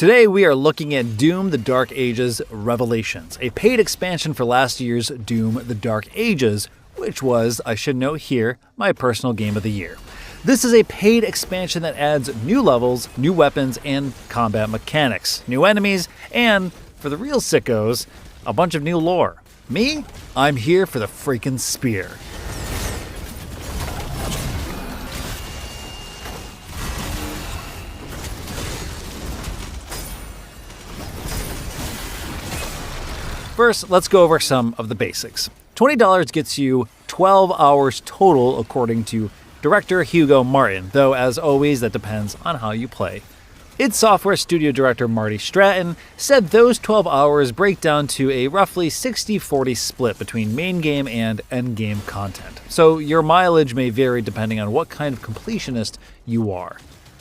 Today we are looking at Doom the Dark Ages Revelations, a paid expansion for last year's Doom the Dark Ages, which was, I should note here, my personal game of the year. This is a paid expansion that adds new levels, new weapons, and combat mechanics, new enemies, and, for the real sickos, a bunch of new lore. Me? I'm here for the freaking spear. First, let's go over some of the basics. $20 gets you 12 hours total according to director Hugo Martin, though as always that depends on how you play. id Software studio director Marty Stratton said those 12 hours break down to a roughly 60-40 split between main game and end game content, so your mileage may vary depending on what kind of completionist you are.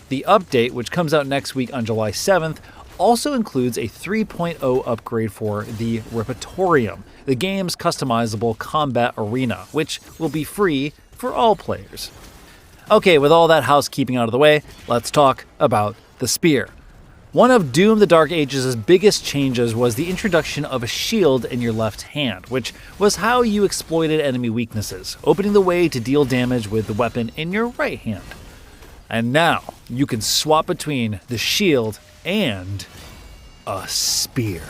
The update, which comes out next week on July 7th, also includes a 3.0 upgrade for the Repertorium, the game's customizable combat arena, which will be free for all players. Okay, with all that housekeeping out of the way, let's talk about the spear. One of Doom the Dark Ages' biggest changes was the introduction of a shield in your left hand, which was how you exploited enemy weaknesses, opening the way to deal damage with the weapon in your right hand. And now, you can swap between the shield and a spear.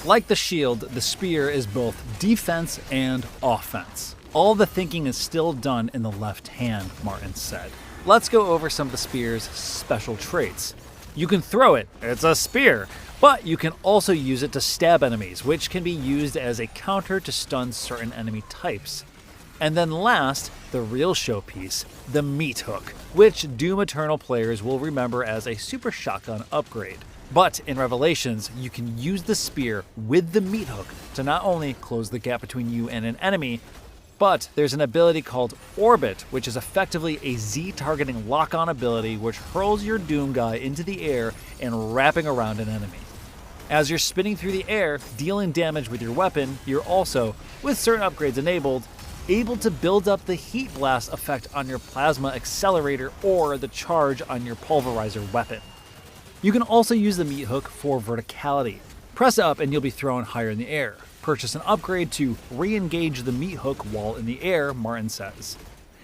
Like the shield, the spear is both defense and offense. All the thinking is still done in the left hand, Martin said. Let's go over some of the spear's special traits. You can throw it, it's a spear, but you can also use it to stab enemies, which can be used as a counter to stun certain enemy types. And then last, the real showpiece, the meat hook, which Doom Eternal players will remember as a super shotgun upgrade. But in Revelations, you can use the spear with the meat hook to not only close the gap between you and an enemy, but there's an ability called Orbit, which is effectively a Z-targeting lock-on ability which hurls your Doom guy into the air and wrapping around an enemy. As you're spinning through the air, dealing damage with your weapon, you're also, with certain upgrades enabled, able to build up the heat blast effect on your plasma accelerator or the charge on your pulverizer weapon. You can also use the meat hook for verticality. Press up and you'll be thrown higher in the air. Purchase an upgrade to re-engage the meat hook while in the air, Martin says.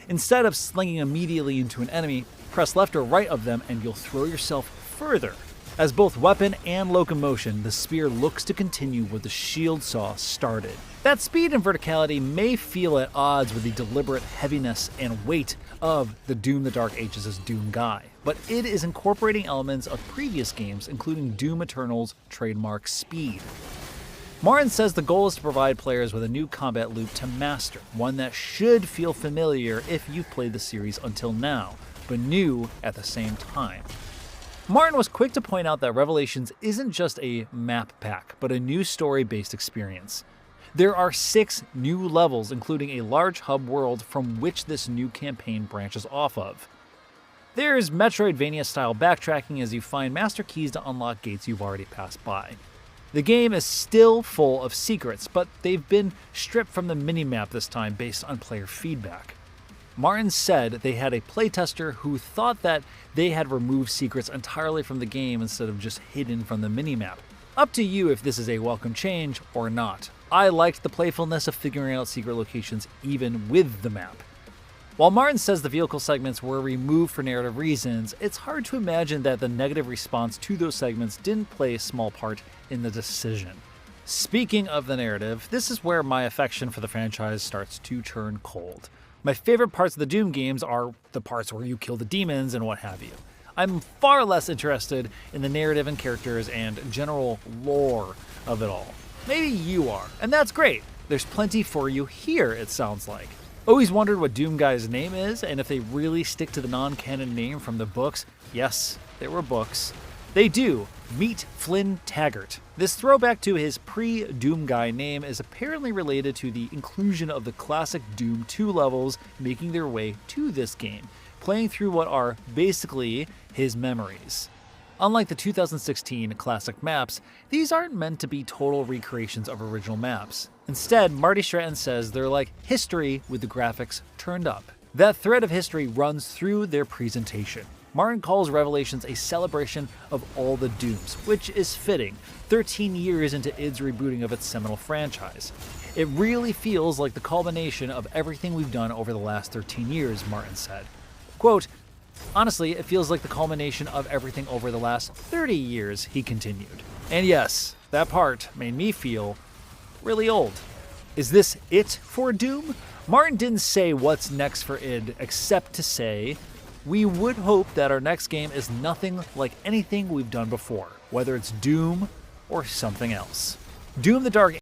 Instead of slinging immediately into an enemy, press left or right of them and you'll throw yourself further. As both weapon and locomotion, the spear looks to continue what the shield saw started. That speed and verticality may feel at odds with the deliberate heaviness and weight of the Doom the Dark Ages' Doom guy, but it is incorporating elements of previous games, including Doom Eternal's trademark speed. Martin says the goal is to provide players with a new combat loop to master, one that should feel familiar if you've played the series until now, but new at the same time. Martin was quick to point out that Revelations isn't just a map pack, but a new story-based experience. There are 6 new levels, including a large hub world from which this new campaign branches off of. There's Metroidvania-style backtracking as you find master keys to unlock gates you've already passed by. The game is still full of secrets, but they've been stripped from the minimap this time based on player feedback. Martin said they had a playtester who thought that they had removed secrets entirely from the game instead of just hidden from the minimap. Up to you if this is a welcome change or not. I liked the playfulness of figuring out secret locations even with the map. While Martin says the vehicle segments were removed for narrative reasons, it's hard to imagine that the negative response to those segments didn't play a small part in the decision. Speaking of the narrative, this is where my affection for the franchise starts to turn cold. My favorite parts of the Doom games are the parts where you kill the demons and what have you. I'm far less interested in the narrative and characters and general lore of it all. Maybe you are, and that's great. There's plenty for you here, it sounds like. Always wondered what Doom Guy's name is, and if they really stick to the non-canon name from the books. Yes, there were books. They do. Meet Flynn Taggart. This throwback to his pre-Doom Guy name is apparently related to the inclusion of the classic Doom 2 levels making their way to this game, playing through what are basically his memories. Unlike the 2016 classic maps, these aren't meant to be total recreations of original maps. Instead, Marty Stratton says they're like history with the graphics turned up. That thread of history runs through their presentation. Martin calls Revelations a celebration of all the Dooms, which is fitting, 13 years into id's rebooting of its seminal franchise. It really feels like the culmination of everything we've done over the last 13 years, Martin said. Quote, honestly, it feels like the culmination of everything over the last 30 years, he continued. And yes, that part made me feel really old. Is this it for Doom? Martin didn't say what's next for id, except to say, we would hope that our next game is nothing like anything we've done before, whether it's Doom or something else. Doom the Dark